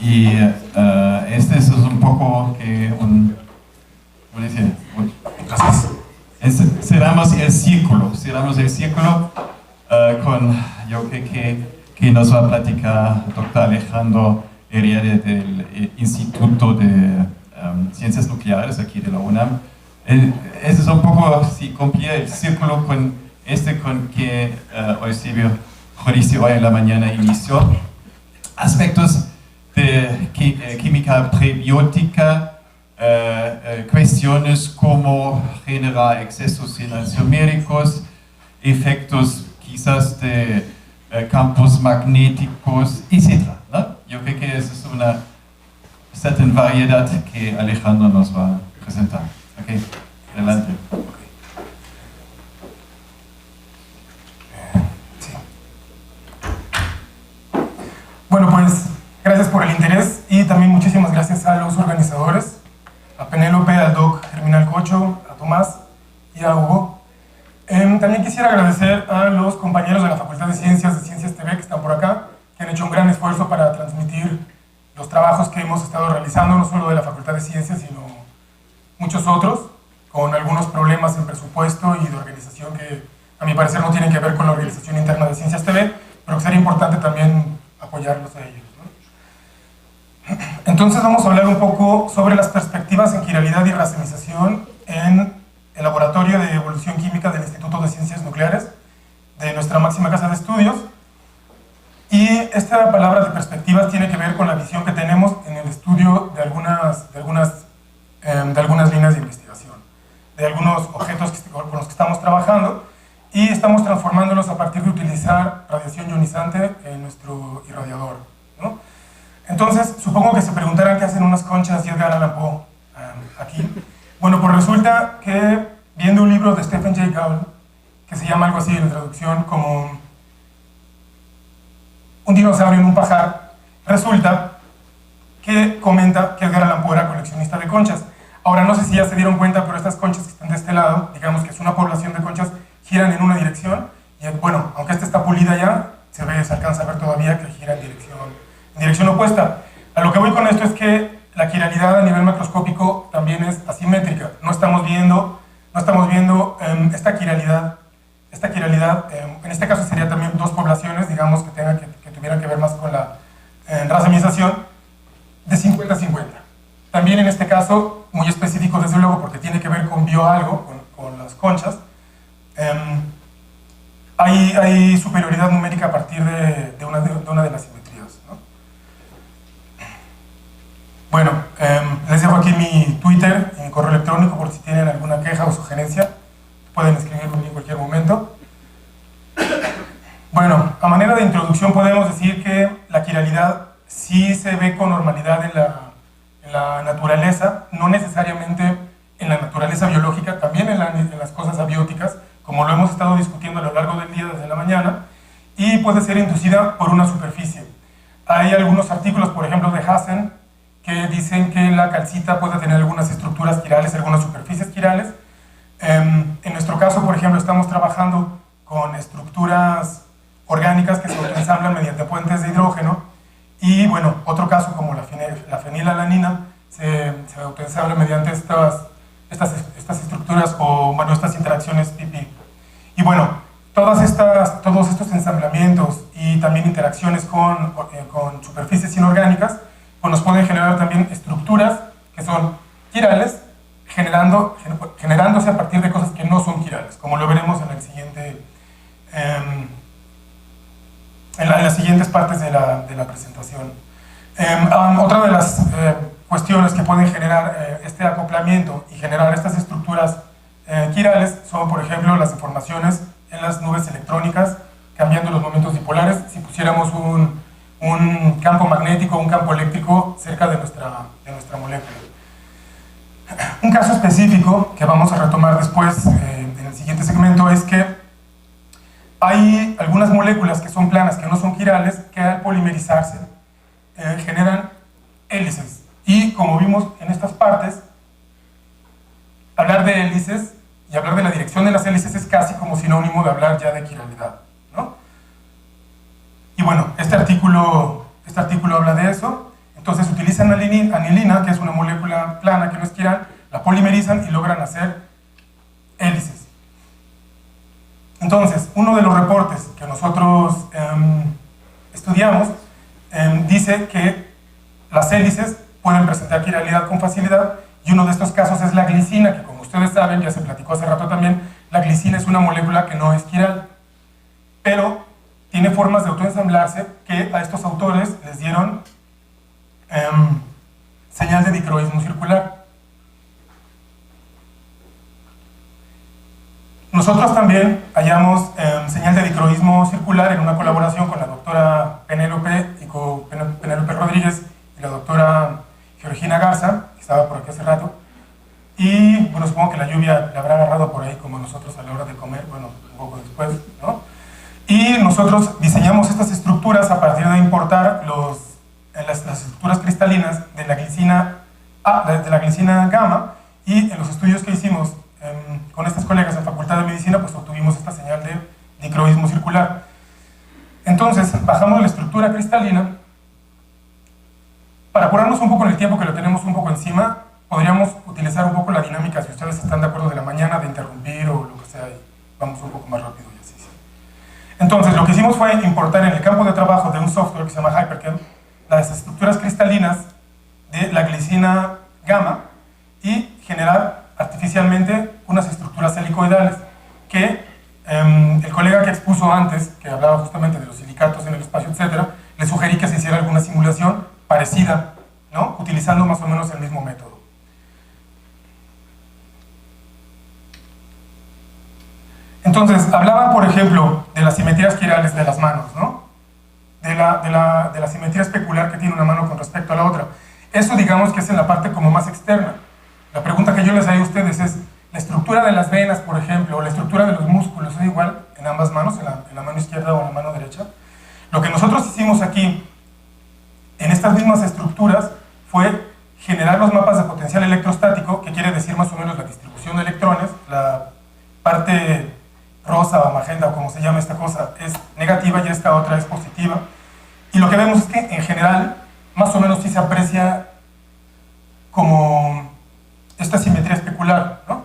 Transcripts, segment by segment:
Y este es un poco que ¿cómo dice? Cerramos el círculo con, yo creo que nos va a platicar el doctor Alejandro Herrera del Instituto de Ciencias Nucleares aquí de la UNAM. Este es un poco, si cumplía el círculo con que Eusebio Jodici hoy en la mañana inició. Aspectos de química prebiótica, cuestiones como generar excesos enantioméricos, efectos quizás de campos magnéticos, etc., ¿no? Yo creo que esa es una cierta variedad que Alejandro nos va a presentar. Ok, adelante. Sí. Bueno, pues gracias por el interés y también muchísimas gracias a los organizadores, a Penélope, al doc Germinal Cocho, a Tomás y a Hugo. También quisiera agradecer a los compañeros de la Facultad de Ciencias TV que están por acá, que han hecho un gran esfuerzo para transmitir los trabajos que hemos estado realizando, no solo de la Facultad de Ciencias, sino muchos otros, con algunos problemas en presupuesto y de organización que a mi parecer no tienen que ver con la organización interna de Ciencias TV, pero que sería importante también apoyarlos a ellos, ¿no? Entonces vamos a hablar un poco sobre las perspectivas en quiralidad y racemización en el Laboratorio de Evolución Química del Instituto de Ciencias Nucleares, de nuestra máxima casa de estudios. Y esta palabra de perspectivas tiene que ver con la visión que tenemos en el estudio de algunas líneas de investigación, de algunos objetos con los que estamos trabajando, y estamos transformándolos a partir de utilizar radiación ionizante en nuestro irradiador, ¿no? Entonces, supongo que se preguntarán qué hacen unas conchas y Edgar Allan Poe aquí. Bueno, pues resulta que viendo un libro de Stephen Jay Gould, que se llama algo así en traducción como Un dinosaurio en un pajar, resulta que comenta que Edgar Allan Poe era coleccionista de conchas. Ahora, no sé si ya se dieron cuenta, pero estas conchas que están de este lado, digamos que es una población de conchas, giran en una dirección, y bueno, aunque esta está pulida ya, se alcanza a ver todavía que gira en dirección opuesta. A lo que voy con esto es que la quiralidad a nivel macroscópico también es asimétrica. No estamos viendo esta quiralidad, en este caso sería también dos poblaciones, digamos, que tuvieran que ver más con la racemización, de 50-50. También en este caso, muy específico desde luego, porque tiene que ver con bioalgo, con las conchas, hay superioridad numérica a partir de una de las simetrías, ¿no? Bueno, les dejo aquí mi Twitter y mi correo electrónico por si tienen alguna queja o sugerencia. Pueden escribirme en cualquier momento. Bueno, a manera de introducción podemos decir que la quiralidad sí se ve con normalidad en la naturaleza, no necesariamente en la naturaleza biológica, también en las cosas abióticas, como lo hemos estado discutiendo a lo largo del día desde la mañana, y puede ser inducida por una superficie. Hay algunos artículos, por ejemplo, de Hassen, que dicen que la calcita puede tener algunas estructuras quirales, algunas superficies quirales. En nuestro caso, por ejemplo, estamos trabajando con estructuras orgánicas que se autoensamblan mediante puentes de hidrógeno, y bueno, otro caso como la fenilalanina se autoensambla mediante estas estructuras o bueno, estas interacciones pi-pi. Y bueno, todos estos ensamblamientos y también interacciones con superficies inorgánicas pues nos pueden generar también estructuras que son quirales, generándose a partir de cosas que no son quirales, como lo veremos en las siguientes partes de la presentación. Otra de las cuestiones que pueden generar este acoplamiento y generar estas estructuras quirales son, por ejemplo, las deformaciones en las nubes electrónicas, cambiando los momentos dipolares. Si pusiéramos un campo magnético, un campo eléctrico cerca de nuestra molécula. Un caso específico que vamos a retomar después en el siguiente segmento es que hay algunas moléculas que son planas, que no son quirales, que al polimerizarse generan hélices. Y como vimos en estas partes, hablar de hélices y hablar de la dirección de las hélices es casi como sinónimo de hablar ya de quiralidad, ¿no? Y bueno, este artículo habla de eso. Entonces utilizan anilina, que es una molécula plana que no es quiral, la polimerizan y logran hacer hélices. Entonces, uno de los reportes que nosotros estudiamos dice que las hélices pueden presentar quiralidad con facilidad, y uno de estos casos es la glicina, que como ustedes saben, ya se platicó hace rato también, la glicina es una molécula que no es quiral, pero tiene formas de autoensamblarse que a estos autores les dieron señal de dicroísmo circular. Nosotros también hallamos señal de dicroísmo circular en una colaboración con la doctora Penélope Rodríguez y la doctora Georgina Garza, que estaba por aquí hace rato, y bueno, supongo que la lluvia le habrá agarrado por ahí como nosotros a la hora de comer, bueno, un poco después, ¿no? Y nosotros diseñamos estas estructuras a partir de importar las estructuras cristalinas de la glicina gamma, y en los estudios que hicimos con estas colegas en Facultad de Medicina, pues obtuvimos esta señal de dicroísmo circular. Entonces, bajamos la estructura cristalina. Para apurarnos un poco en el tiempo, que lo tenemos un poco encima, podríamos utilizar un poco la dinámica, si ustedes están de acuerdo, de la mañana, de interrumpir o lo que sea, y vamos un poco más rápido y así. Entonces, lo que hicimos fue importar en el campo de trabajo de un software que se llama HyperChem las estructuras cristalinas de la glicina gamma y generar artificialmente unas estructuras helicoidales que el colega que expuso antes, que hablaba justamente de los silicatos en el espacio, etcétera, le sugerí que se hiciera alguna simulación parecida, ¿no? Utilizando más o menos el mismo método. Entonces, hablaba, por ejemplo, de las simetrías quirales de las manos, ¿no? De la simetría especular que tiene una mano con respecto a la otra. Eso, digamos, que es en la parte como más externa. La pregunta que yo les haría a ustedes es, ¿la estructura de las venas, por ejemplo, o la estructura de los músculos es igual en ambas manos, en la mano izquierda o en la mano derecha? Lo que nosotros hicimos aquí, en estas mismas estructuras, fue generar los mapas de potencial electrostático, que quiere decir más o menos la distribución de electrones. La parte rosa o magenta, o como se llama esta cosa, es negativa y esta otra es positiva. Y lo que vemos es que, en general, más o menos sí se aprecia como esta simetría especular, ¿no?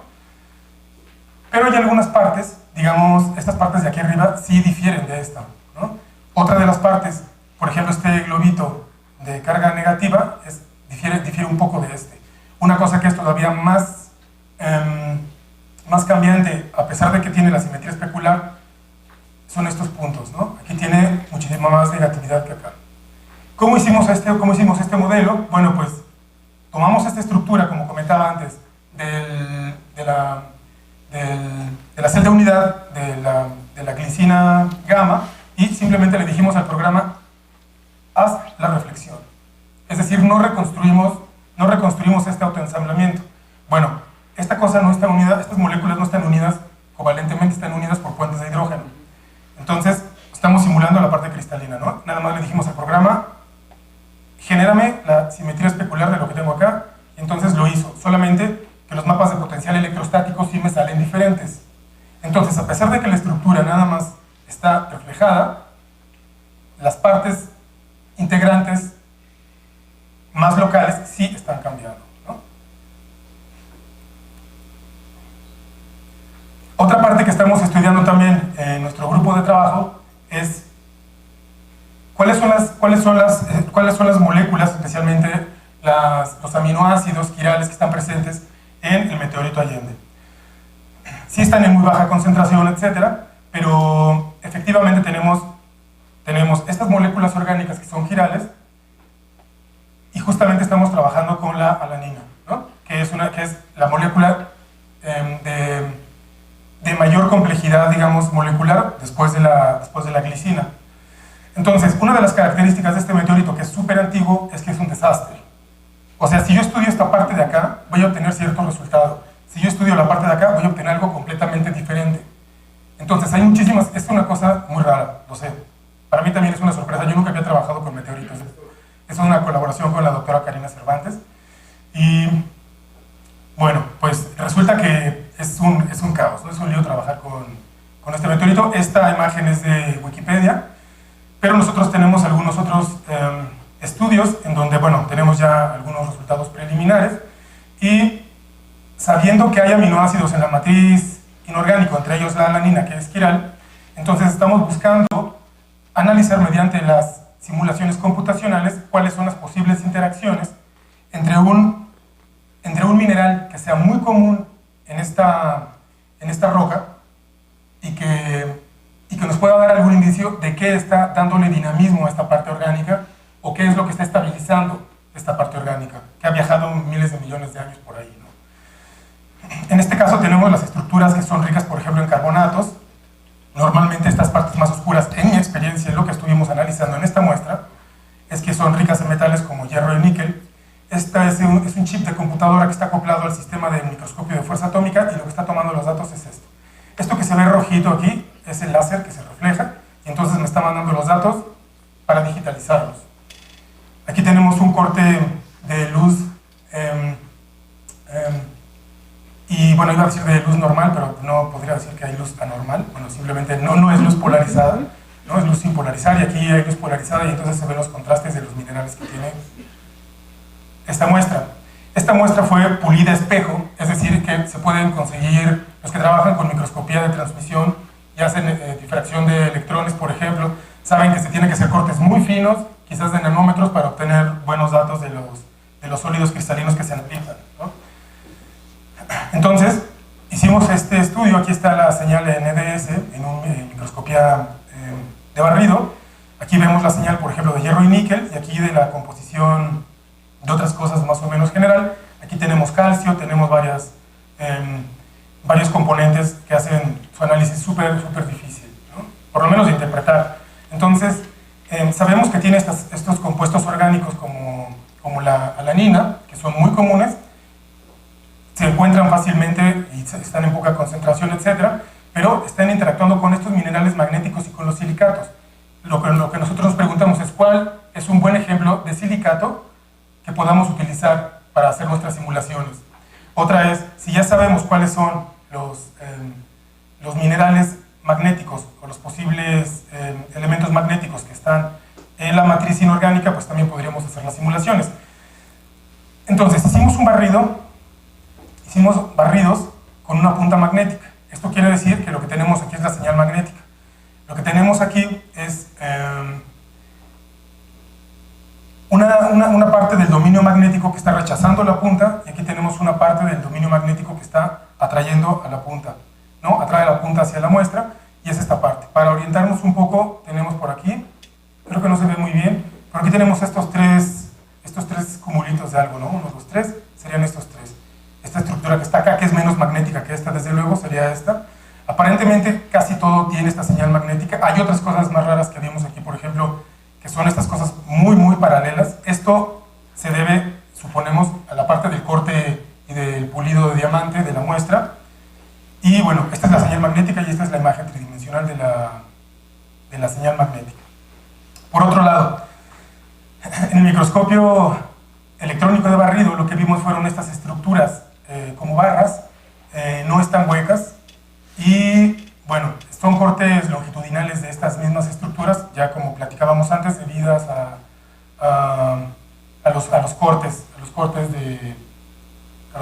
Pero hay algunas partes, digamos, estas partes de aquí arriba sí difieren de esta, ¿no? Otra de las partes, por ejemplo, este globito de carga negativa, difiere un poco de este. Una cosa que es todavía más cambiante, a pesar de que tiene la simetría especular, son estos puntos, ¿no? Aquí tiene muchísima más negatividad que acá. ¿Cómo hicimos este modelo? Bueno, pues tomamos esta estructura, como comentaba antes, de la celda unidad de la glicina gamma, y simplemente le dijimos al programa, haz la reflexión. Es decir, no reconstruimos este autoensamblamiento. Bueno, esta cosa no está unida, estas moléculas no están unidas covalentemente, están unidas por puentes de hidrógeno. Entonces, estamos simulando la parte cristalina, ¿no? Nada más le dijimos al programa, genérame la simetría especular de lo que tengo acá, y entonces lo hizo. Solamente que los mapas de potencial electrostático sí me salen diferentes. Entonces, a pesar de que la estructura nada más está reflejada, las partes integrantes más locales sí están cambiando, ¿no? Otra parte que estamos estudiando también en nuestro grupo de trabajo es cuáles son las moléculas, especialmente los aminoácidos quirales que están presentes en el meteorito Allende. Sí están en muy baja concentración, etcétera, pero efectivamente tenemos estas moléculas orgánicas que son quirales, y justamente estamos trabajando con la alanina, ¿no? que es la molécula de mayor complejidad, digamos, molecular después de la glicina. Entonces, una de las características de este meteorito, que es súper antiguo, es que es un desastre. O sea, si yo estudio esta parte de acá, voy a obtener cierto resultado. Si yo estudio la parte de acá, voy a obtener algo completamente diferente. Entonces, hay muchísimas... Es una cosa muy rara, lo sé. Para mí también es una sorpresa. Yo nunca había trabajado con meteoritos. Es una colaboración con la doctora Karina Cervantes. Y, bueno, pues resulta que es un caos, ¿no? Es un lío trabajar con este meteorito. Esta imagen es de Wikipedia, pero nosotros tenemos algunos otros estudios en donde, bueno, tenemos ya algunos resultados preliminares y sabiendo que hay aminoácidos en la matriz inorgánico, entre ellos la alanina, que es quiral, entonces estamos buscando analizar mediante las simulaciones computacionales cuáles son las posibles interacciones entre un mineral que sea muy común en esta roca y que nos pueda dar algún indicio de qué está dándole dinamismo a esta parte orgánica o qué es lo que está estabilizando esta parte orgánica, que ha viajado miles de millones de años por ahí, ¿no? En este caso tenemos las estructuras que son ricas, por ejemplo, en carbonatos. Normalmente estas partes más oscuras, en mi experiencia, lo que estuvimos analizando en esta muestra, es que son ricas en metales como hierro y níquel. Esta es un chip de computadora que está acoplado al sistema del microscopio de fuerza atómica y lo que está tomando los datos es esto. Esto que se ve rojito aquí es el láser que se refleja y entonces me está mandando los datos para digitalizarlos. Aquí tenemos un corte de luz y bueno, iba a decir de luz normal, pero no podría decir que hay luz anormal. Bueno, simplemente no es luz polarizada, no es luz sin polarizar, y aquí hay luz polarizada y entonces se ven los contrastes de los minerales que tiene esta muestra. Esta muestra fue pulida a espejo, es decir, que se pueden conseguir, los que trabajan con microscopía de transmisión y hacen difracción de electrones, por ejemplo, saben que se tienen que hacer cortes muy finos, quizás de nanómetros, para obtener buenos datos de los sólidos cristalinos que se analizan, ¿no? Entonces, hicimos este estudio. Aquí está la señal de NDS en una microscopía de barrido. Aquí vemos la señal, por ejemplo, de hierro y níquel, y aquí de la composición de otras cosas más o menos general. Aquí tenemos calcio, tenemos varios componentes que hacen su análisis súper difícil, ¿no? Por lo menos de interpretar. Entonces, sabemos que tiene estos compuestos orgánicos como la alanina, que son muy comunes, se encuentran fácilmente y están en poca concentración, etc., pero están interactuando con estos minerales magnéticos y con los silicatos. Lo que nosotros nos preguntamos es cuál es un buen ejemplo de silicato que podamos utilizar para hacer nuestras simulaciones. Otra es, si ya sabemos cuáles son los minerales magnéticos o los posibles elementos magnéticos que están en la matriz inorgánica, pues también podríamos hacer las simulaciones. Entonces, hicimos barridos con una punta magnética. Esto quiere decir que lo que tenemos aquí es la señal magnética. Lo que tenemos aquí es una parte del dominio magnético que está rechazando la punta, y aquí tenemos una parte del dominio magnético que está atrayendo a la punta, ¿no? Atrae la punta hacia la muestra, y es esta parte. Para orientarnos un poco, tenemos por aquí, creo que no se ve muy bien, pero aquí tenemos estos tres cumulitos de algo, ¿no? 1, 2, 3, serían estos tres. Esta estructura que está acá, que es menos magnética que esta, desde luego, sería esta. Aparentemente casi todo tiene esta señal magnética. Hay otras cosas más raras que vimos aquí, por ejemplo, que son estas cosas muy paralelas. Esto se debe, suponemos, a la parte del corte y del pulido de diamante de la muestra. Y bueno, esta es la señal magnética y esta es la imagen tridimensional de la señal magnética. Por otro lado, en el microscopio electrónico de barrido lo que vimos fueron estas estructuras como barras, no están huecas, y bueno, son cortes longitudinales de estas mismas estructuras, ya como platicábamos antes, debidas a los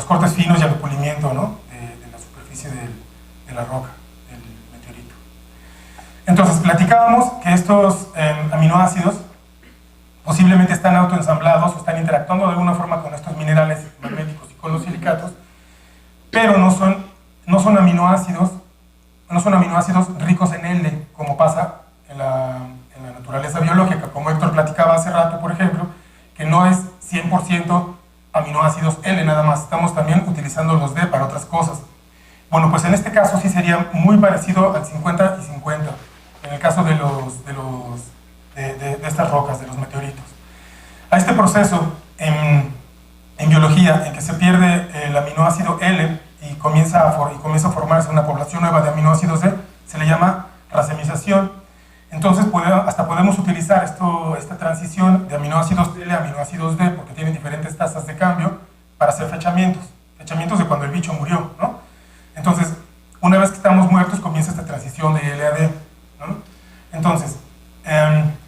cortes finos y al pulimiento, ¿no? de la superficie de la roca, del meteorito. Entonces, platicábamos que estos aminoácidos posiblemente están autoensamblados o están interactuando de alguna forma con estos minerales magnéticos y con los silicatos, pero no son aminoácidos ricos en L, como pasa en la naturaleza biológica, como Héctor platicaba hace rato, por ejemplo, que no es 100% aminoácidos L nada más, estamos también utilizando los D para otras cosas. Bueno, pues en este caso sí sería muy parecido al 50 y 50, en el caso de estas rocas, de los meteoritos. A este proceso en biología, en que se pierde el aminoácido L y comienza a formarse una población nueva de aminoácidos D, se le llama racemización. Entonces hasta podemos utilizar esta transición de aminoácidos L a aminoácidos D, porque tienen diferentes tasas de cambio, para hacer fechamientos de cuando el bicho murió, ¿no? Entonces, una vez que estamos muertos, comienza esta transición de L a D, ¿no? Entonces,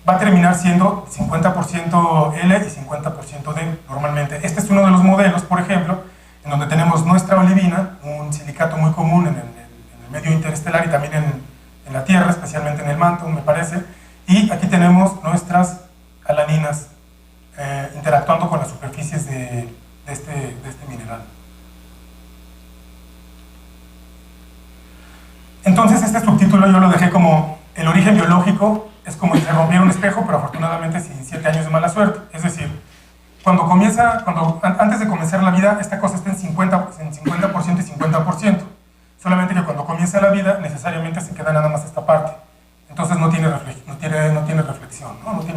va a terminar siendo 50% L y 50% D normalmente. Este es uno de los modelos, por ejemplo, en donde tenemos nuestra olivina, un silicato muy común en el medio interestelar y también en la Tierra, especialmente en el manto, me parece, y aquí tenemos nuestras alaninas interactuando con las superficies de este mineral. Entonces este subtítulo yo lo dejé como el origen biológico es como si se rompiera un espejo, pero afortunadamente sin 7 años de mala suerte. Es decir, antes de comenzar la vida, esta cosa está en 50% y 50%. Solamente que cuando comienza la vida, necesariamente se queda nada más esta parte. Entonces no tiene reflexión, no tiene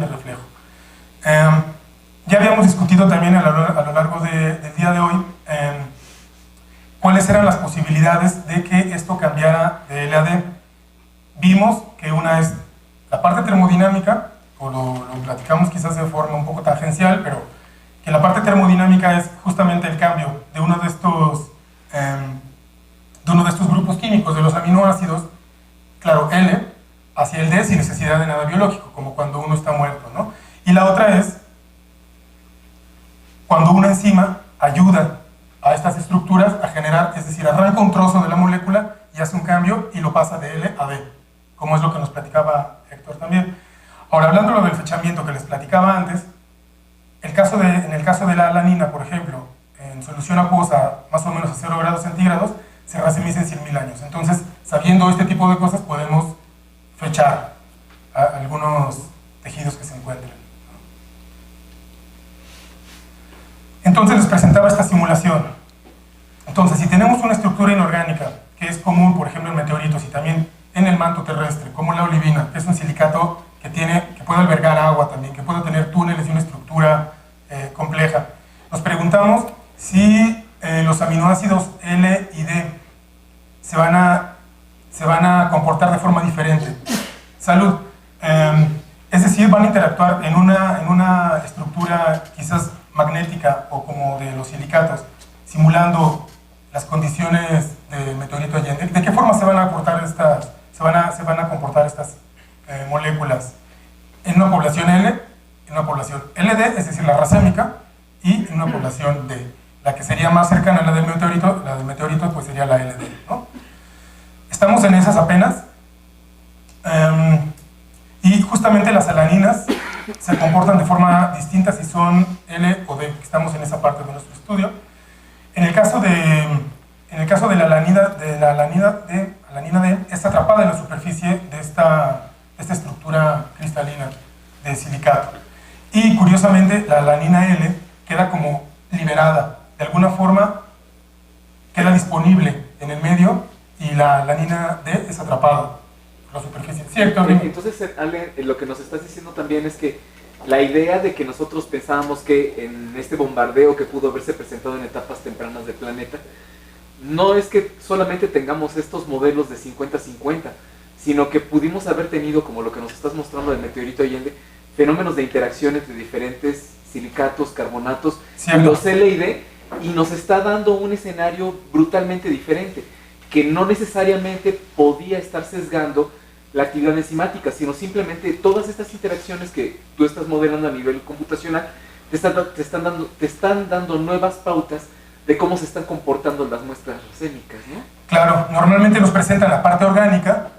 reflejo. Ya habíamos discutido también a lo largo del día de hoy cuáles eran las posibilidades de que esto cambiara de L a D. Vimos que una es la parte termodinámica, o lo platicamos quizás de forma un poco tangencial, pero que la parte termodinámica es justamente el cambio de uno de estos grupos químicos, de los aminoácidos, claro, L, hacia el D sin necesidad de nada biológico, como cuando uno está muerto, ¿no? Y la otra es cuando una enzima ayuda a estas estructuras a generar, es decir, arranca un trozo de la molécula y hace un cambio y lo pasa de L a D, como es lo que nos platicaba Héctor también. Ahora, hablando del fechamiento que les platicaba antes, en el caso de la alanina, por ejemplo, en solución acuosa más o menos a 0 grados centígrados, se racemiza en 100.000 años. Entonces, sabiendo este tipo de cosas, podemos fechar algunos tejidos que se encuentren. Entonces les presentaba esta simulación. Entonces, si tenemos una estructura inorgánica que es común, por ejemplo, en meteoritos y también en el manto terrestre, como la olivina, que es un silicato que puede albergar agua también, que puede tener túneles y una estructura compleja, nos preguntamos si los aminoácidos L y D se van a comportar de forma diferente. Salud. Es decir, van a interactuar en una estructura quizás magnética o como de los silicatos, simulando las condiciones del meteorito Allende. ¿De qué forma se van a comportar estas moléculas en una población L, en una población LD, es decir, la racémica, y en una población D? La que sería más cercana a la del meteorito pues sería la LD, ¿no? Estamos en esas apenas, y justamente las alaninas se comportan de forma distinta si son L o D, estamos en esa parte de nuestro estudio. En el caso de la alanina D, está atrapada en la superficie de esta estructura cristalina de silicato. Y curiosamente, la alanina L queda como liberada, de alguna forma queda disponible en el medio y la alanina D es atrapada por la superficie. ¿Cierto? Entonces, Ale, lo que nos estás diciendo también es que la idea de que nosotros pensábamos que en este bombardeo que pudo haberse presentado en etapas tempranas del planeta, no es que solamente tengamos estos modelos de 50-50, sino que pudimos haber tenido, como lo que nos estás mostrando del meteorito Allende, fenómenos de interacciones de diferentes silicatos, carbonatos, y los L y D, y nos está dando un escenario brutalmente diferente, que no necesariamente podía estar sesgando la actividad enzimática, sino simplemente todas estas interacciones que tú estás modelando a nivel computacional te están dando nuevas pautas de cómo se están comportando las muestras racémicas, ¿no? Claro, normalmente nos presentan la parte orgánica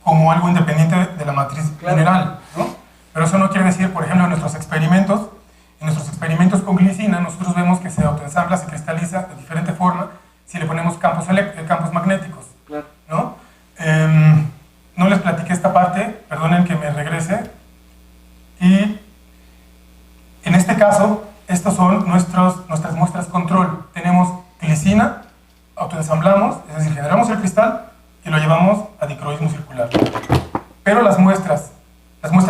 como algo independiente de la matriz mineral, ¿no? Pero eso no quiere decir, por ejemplo, en nuestros experimentos con glicina, nosotros vemos que se autoensambla, se cristaliza de diferente forma si le ponemos campos magnéticos, ¿no? No les platiqué esta parte, perdonen que me regrese. Y en este caso, estas son nuestras muestras control. Tenemos glicina, autoensamblamos, es decir, generamos el cristal y lo llevamos a dicroísmo circular. Pero las muestras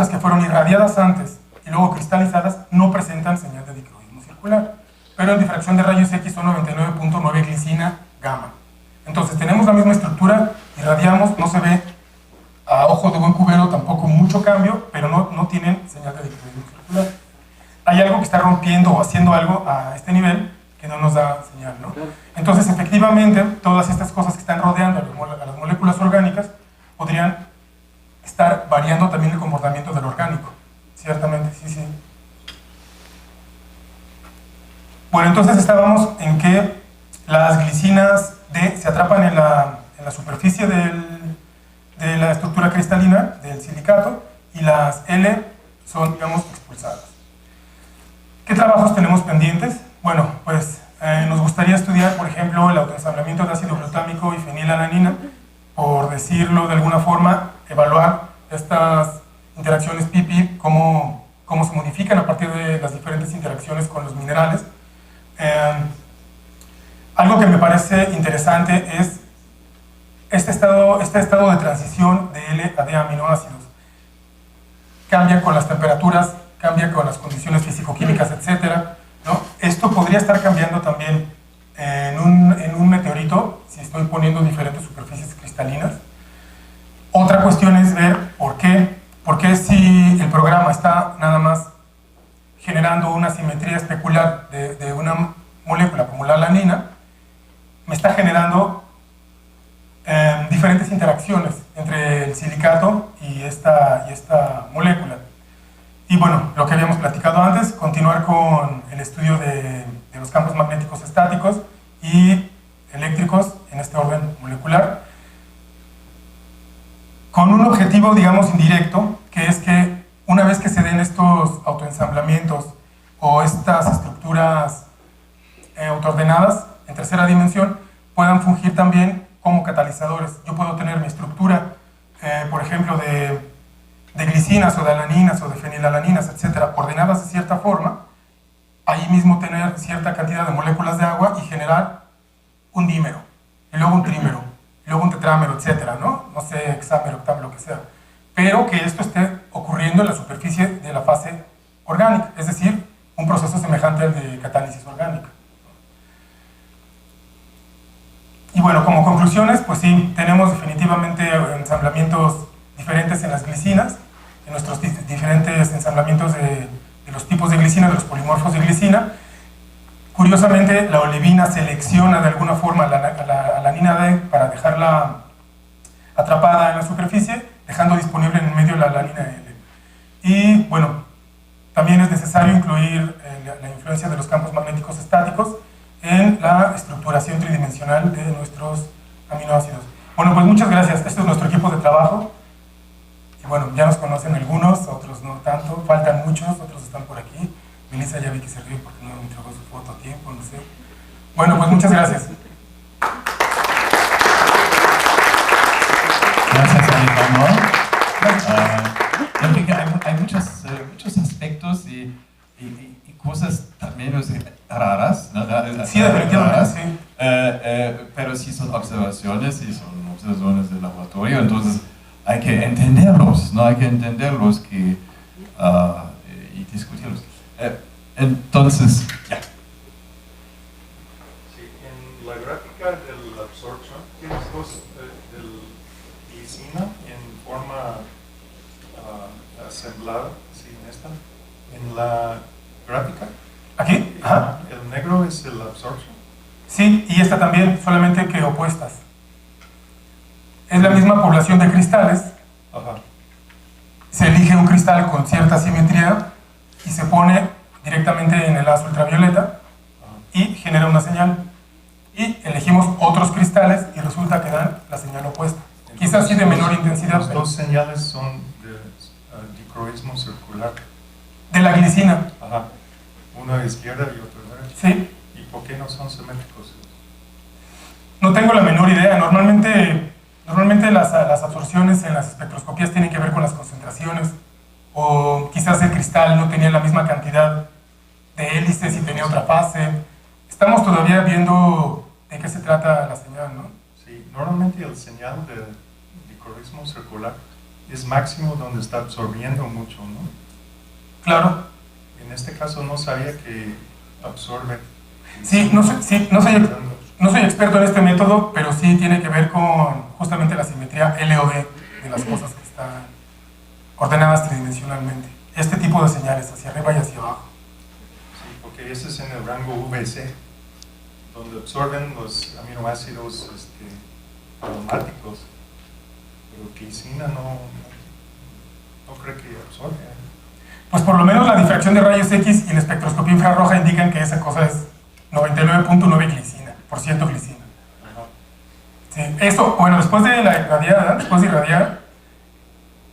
que fueron irradiadas antes y luego cristalizadas no presentan señal de dicroísmo circular. Pero en difracción de rayos X son 99.9 glicina gamma. Entonces tenemos la misma estructura, irradiamos, no se ve a ojo de buen cubero tampoco mucho cambio, pero no tienen señal de dicroísmo circular. Hay algo que está rompiendo o haciendo algo a este nivel que no nos da señal, ¿no? Entonces, efectivamente, todas estas cosas que están rodeando a las moléculas orgánicas podrían estar variando también el comportamiento del orgánico, ciertamente, sí, sí. Bueno, entonces estábamos en que las glicinas D se atrapan en la superficie de la estructura cristalina del silicato y las L son, digamos, expulsadas. ¿Qué trabajos tenemos pendientes? Bueno, pues nos gustaría estudiar, por ejemplo, el autoensamblamiento de ácido glutámico y fenilalanina, por decirlo de alguna forma, evaluar estas interacciones PIPI, cómo se modifican a partir de las diferentes interacciones con los minerales. Algo que me parece interesante es este estado de transición de L a D aminoácidos. Cambia con las temperaturas, cambia con las condiciones físico-químicas, etc., ¿no? Esto podría estar cambiando también en un meteorito, si estoy poniendo diferentes superficies cristalinas. Otra cuestión es ver por qué si el programa está nada más generando una simetría especular de una molécula como la alanina, me está generando diferentes interacciones entre el silicato y esta molécula. Y bueno, lo que habíamos platicado antes, continuar con el estudio de los campos magnéticos estáticos y eléctricos en este orden molecular, con un objetivo, digamos, indirecto, que es que una vez que se den estos autoensamblamientos o estas estructuras autoordenadas en tercera dimensión, puedan fungir también como catalizadores. Yo puedo tener mi estructura, por ejemplo, de glicinas o de alaninas o de fenilalaниnas, etcétera, ordenadas de cierta forma, ahí mismo tener cierta cantidad de moléculas de agua y generar un dímero, y luego un trímero, y luego un tetrámero, etcétera, ¿no? No sé, hexámero, octámero, lo que sea. Pero que esto esté ocurriendo en la superficie de la fase orgánica, es decir, un proceso semejante al de catálisis orgánica. Y bueno, como conclusiones, pues sí, tenemos definitivamente ensamblamientos diferentes en las glicinas, en nuestros diferentes ensamblamientos de los tipos de glicina, de los polimorfos de glicina. Curiosamente, la olivina selecciona de alguna forma a la alanina D para dejarla atrapada en la superficie, dejando disponible en el medio la alanina L. Y bueno, también es necesario incluir la influencia de los campos magnéticos estáticos en la estructuración tridimensional de nuestros aminoácidos. Bueno, pues muchas gracias. Este es nuestro equipo de trabajo. Y bueno, ya nos conocen algunos, otros no tanto. Faltan muchos, otros están por aquí. Melissa ya vi que se ríe porque no me entregó su foto a tiempo, no sé. Bueno, pues muchas gracias. Gracias, Alejandro. Yo creo que hay muchos aspectos y cosas también raras, ¿no? Sí, definitivamente, sí. Pero sí son observaciones y son observaciones de laboratorio, entonces hay que entenderlos, ¿no? Hay que entenderlos y discutirlos. Entonces, ya. Sí, en la gráfica de la absorción tienes dos del glicina en forma asemblada, sí, en la gráfica. ¿Aquí? Ajá. El negro es el absorption. Sí, y esta también, solamente que opuestas. Es la misma población de cristales. Ajá. Se elige un cristal con cierta simetría y se pone directamente en el haz ultravioleta y genera una señal. Y elegimos otros cristales y resulta que dan la señal opuesta. Entonces, quizás sí de menor intensidad. Las dos señales son de dicroismo circular. De la glicina. Ajá. Una izquierda y otra derecha. Sí. ¿Y por qué no son simétricos? No tengo la menor idea. Normalmente las absorciones en las espectroscopías tienen que ver con las concentraciones, o quizás el cristal no tenía la misma cantidad de hélices y tenía otra fase. Estamos todavía viendo de qué se trata la señal, ¿no? Sí, normalmente el señal de dicroismo circular es máximo donde está absorbiendo mucho, ¿no? Claro. En este caso no sabía que absorbe. Sí, no soy experto en este método, pero sí tiene que ver con justamente la simetría L o D de las cosas que están ordenadas tridimensionalmente. Este tipo de señales, hacia arriba y hacia abajo. Sí, porque ese es en el rango VC, donde absorben los aminoácidos aromáticos, pero glicina no creo que absorbe. Pues por lo menos la difracción de rayos X y la espectroscopía infrarroja indican que esa cosa es 99.9 glicina, por ciento glicina. Sí, eso, bueno, después de la irradiada, después de irradiar,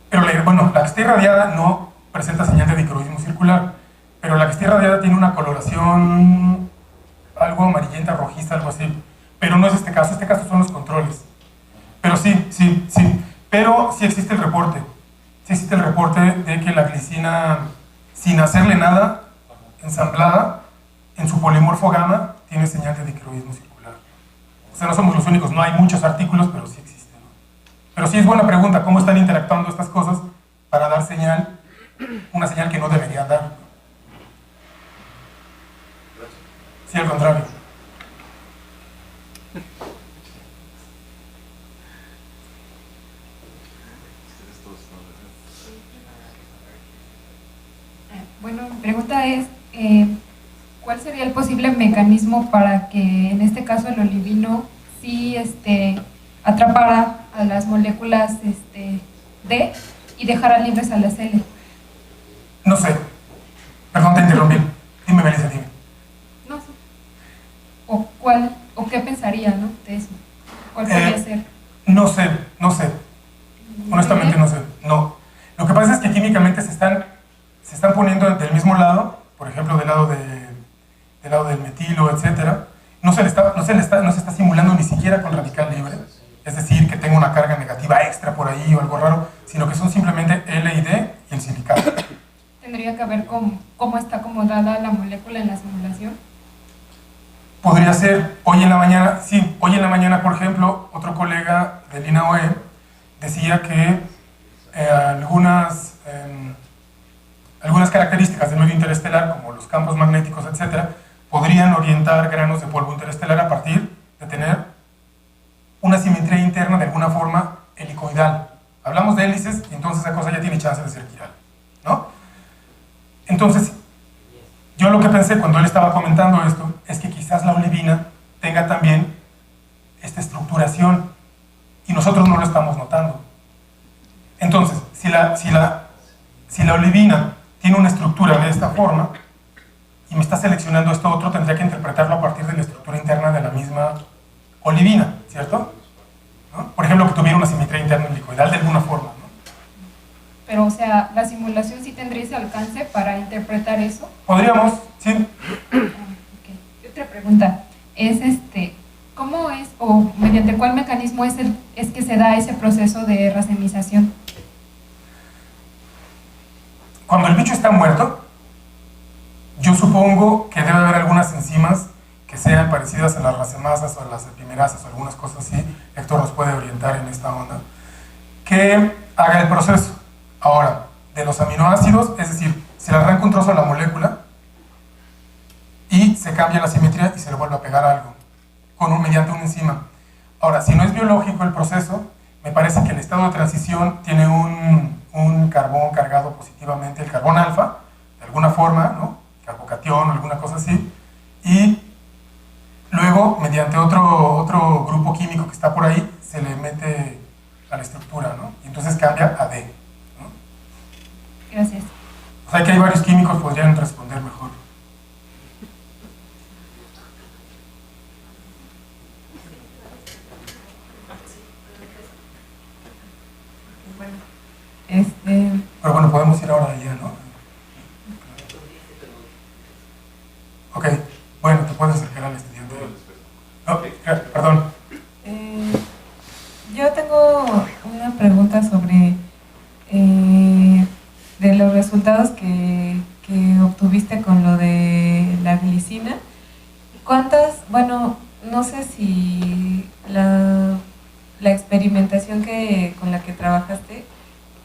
pero bueno, la que está irradiada no presenta señal de dicroismo circular, pero la que está irradiada tiene una coloración algo amarillenta, rojiza, algo así, pero no es este caso son los controles. Pero sí, pero sí existe el reporte. Sí existe el reporte de que la glicina, sin hacerle nada, ensamblada, en su polimorfo gamma, tiene señal de dicroismo circular. O sea, no somos los únicos, no hay muchos artículos, pero sí existen, ¿no? Pero sí es buena pregunta, ¿cómo están interactuando estas cosas para dar señal, una señal que no deberían dar? Sí, al contrario. Bueno, mi pregunta es, ¿cuál sería el posible mecanismo para que en este caso el olivino sí atrapara a las moléculas D y dejara libres a las L? No sé. Perdón, te interrumpí. Dime, Melissa, dime. No sé. ¿O qué pensaría, no? De eso. ¿Cuál podría ser? No sé. Honestamente no sé. No. Lo que pasa es que químicamente se están poniendo del mismo lado, por ejemplo, del lado del metilo, etcétera. No se está simulando ni siquiera con radical libre, es decir, que tenga una carga negativa extra por ahí o algo raro, sino que son simplemente L y D y el silicato. ¿Tendría que ver con cómo está acomodada la molécula en la simulación? Podría ser, hoy en la mañana, por ejemplo, otro colega del INAOE decía que algunas características del medio interestelar, como los campos magnéticos, etcétera, podrían orientar granos de polvo interestelar a partir de tener una simetría interna de alguna forma helicoidal. Hablamos de hélices y entonces esa cosa ya tiene chance de ser quiral, ¿no? Entonces, yo lo que pensé cuando él estaba comentando esto es que quizás la olivina tenga también esta estructuración y nosotros no lo estamos notando. Entonces, si la olivina tiene una estructura de esta forma y me está seleccionando esto otro, tendría que interpretarlo a partir de la estructura interna de la misma olivina, ¿cierto? ¿No? Por ejemplo, que tuviera una simetría interna helicoidal de alguna forma, ¿no? Pero, o sea, ¿la simulación sí tendría ese alcance para interpretar eso? Podríamos, sí. Okay. Y otra pregunta es, ¿cómo es o mediante cuál mecanismo es que se da ese proceso de racemización? Cuando el bicho está muerto, yo supongo que debe haber algunas enzimas que sean parecidas a las racemasas o a las epimerasas o algunas cosas así. Héctor nos puede orientar en esta onda, que haga el proceso. Ahora, de los aminoácidos, es decir, se le arranca un trozo a la molécula y se cambia la simetría y se le vuelve a pegar algo mediante una enzima. Ahora, si no es biológico el proceso, me parece que el estado de transición tiene un carbón cargado positivamente, el carbón alfa, de alguna forma, ¿no? Carbocatión o alguna cosa así, y luego, mediante otro grupo químico que está por ahí, se le mete a la estructura, ¿no? Y entonces cambia a D, ¿no? Gracias. O sea que hay varios químicos que podrían responder mejor. Pero bueno, podemos ir ahora allá, ¿no? Ok, bueno, te puedes acercar al estudiante. No, perdón. Yo tengo una pregunta sobre de los resultados que obtuviste con lo de la glicina. No sé si la experimentación con la que trabajaste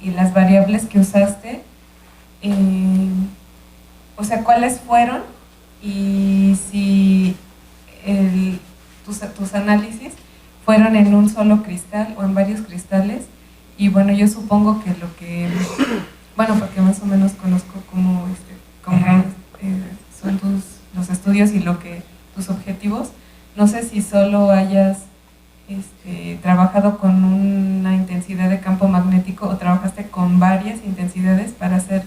y las variables que usaste, o sea, ¿cuáles fueron? Y si tus análisis fueron en un solo cristal o en varios cristales. Y bueno, yo supongo que porque más o menos conozco cómo son los estudios y tus objetivos. No sé si solo hayas trabajado con una intensidad de campo magnético o trabajaste con varias intensidades para hacer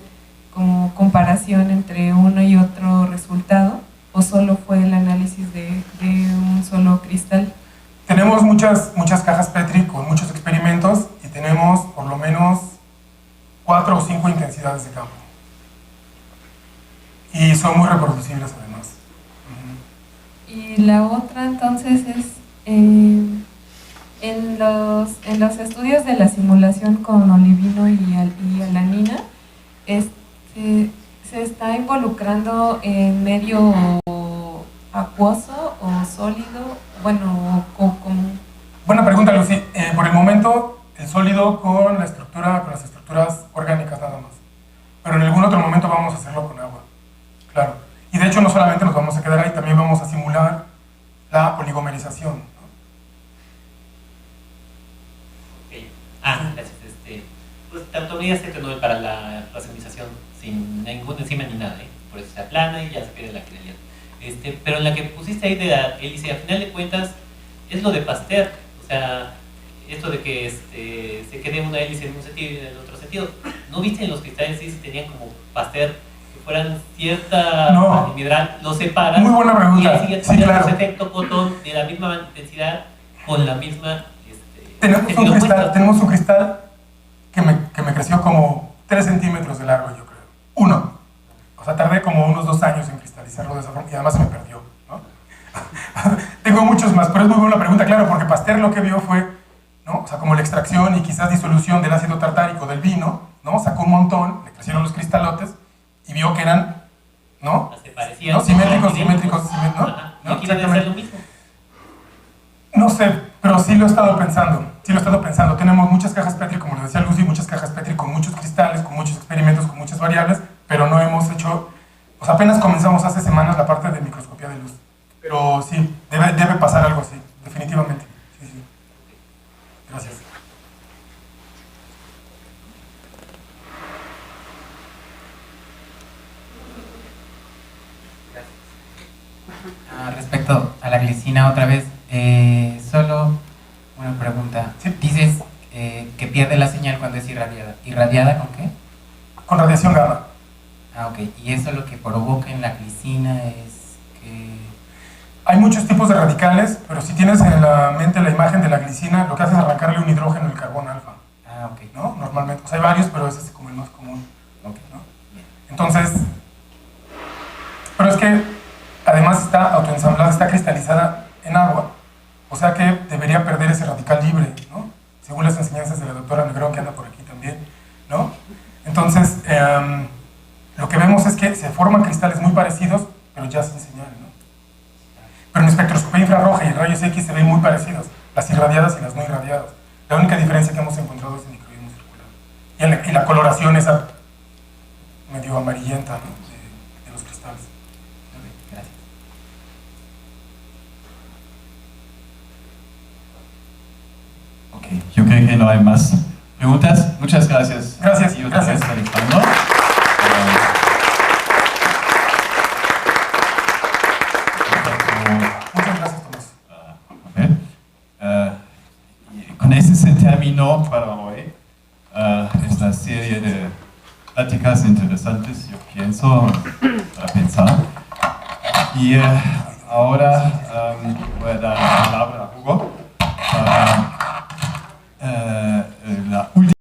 como comparación entre uno y otro resultado, o solo fue el análisis de un solo cristal? Tenemos muchas cajas Petri con muchos experimentos y tenemos por lo menos 4 o 5 intensidades de campo. Y son muy reproducibles además. Y la otra entonces es, en los estudios de la simulación con olivino y alanina, se está involucrando en medio acuoso o sólido, bueno, como... Buena pregunta, Lucy. Por el momento, el sólido con las estructuras orgánicas nada más. Pero en algún otro momento vamos a hacerlo con agua. Claro. Y de hecho no solamente nos vamos a quedar ahí, también vamos a simular la oligomerización, ¿no? Okay. Gracias. Pues tanto me este Nobel para la racionalización sin ninguna enzima ni nada, por eso se aplana y ya se pierde la claridad. Pero en la que pusiste ahí de la hélice, a final de cuentas, es lo de Pasteur, o sea, esto de que se quede una hélice en un sentido y en el otro sentido. ¿No viste en los cristales si tenían como Pasteur, que fueran cierta mineral, lo separan? Muy buena pregunta. Y al siguiente sí, claro. efecto cotón de la misma intensidad con la misma... Tenemos un cristal que me creció como 3 centímetros de largo, yo creo. Uno. O sea, tardé como unos 2 años en cristalizarlo de esa forma y además se me perdió, ¿no? Tengo muchos más, pero es muy buena pregunta, claro, porque Pasteur lo que vio fue, ¿no? O sea, como la extracción y quizás disolución del ácido tartárico del vino, ¿no? Sacó un montón, le crecieron los cristalotes y vio que eran, ¿no? Se parecían, ¿no? Simétricos, ¿no? ¿Y aquí debe ser lo mismo? No sé, pero sí lo he estado pensando. Tenemos muchas cajas Petri, como lo decía Lucy, muchas cajas Petri con muchos cristales, con muchos experimentos, con muchas variables, pero no hemos hecho, pues apenas comenzamos hace semanas la parte de microscopía de luz. Pero sí, debe pasar algo así, definitivamente. Sí. Gracias. Respecto a la glicina otra vez, solo una pregunta. Sí. Dices que pierde la señal cuando es irradiada. ¿Irradiada con qué? Con radiación gamma. Ok. Y eso lo que provoca en la glicina es que... Hay muchos tipos de radicales, pero si tienes en la mente la imagen de la glicina, lo que hace es arrancarle un hidrógeno al carbón alfa. Ok. ¿No? Normalmente. O sea, hay varios, pero ese es como el más común. Ok. ¿No? Entonces, pero es que además está autoensamblada, está cristalizada en agua. O sea que debería perder ese radical libre, ¿no? Según las enseñanzas de la doctora Negrón, que anda por aquí también, ¿no? Entonces, lo que vemos es que se forman cristales muy parecidos, pero ya sin señal, ¿no? Pero en espectroscopía infrarroja y en rayos X se ven muy parecidos, las irradiadas y las no irradiadas. La única diferencia que hemos encontrado es el microísmo circular. Y la coloración esa medio amarillenta, ¿no? de los cristales. Gracias. Ok, yo creo que no hay más preguntas. Muchas gracias. Gracias. Y otra vez, Alejandro. Muchas gracias, Tomás. Con eso se terminó para hoy esta serie de pláticas interesantes, yo pienso, para pensar. Y ahora voy a dar la palabra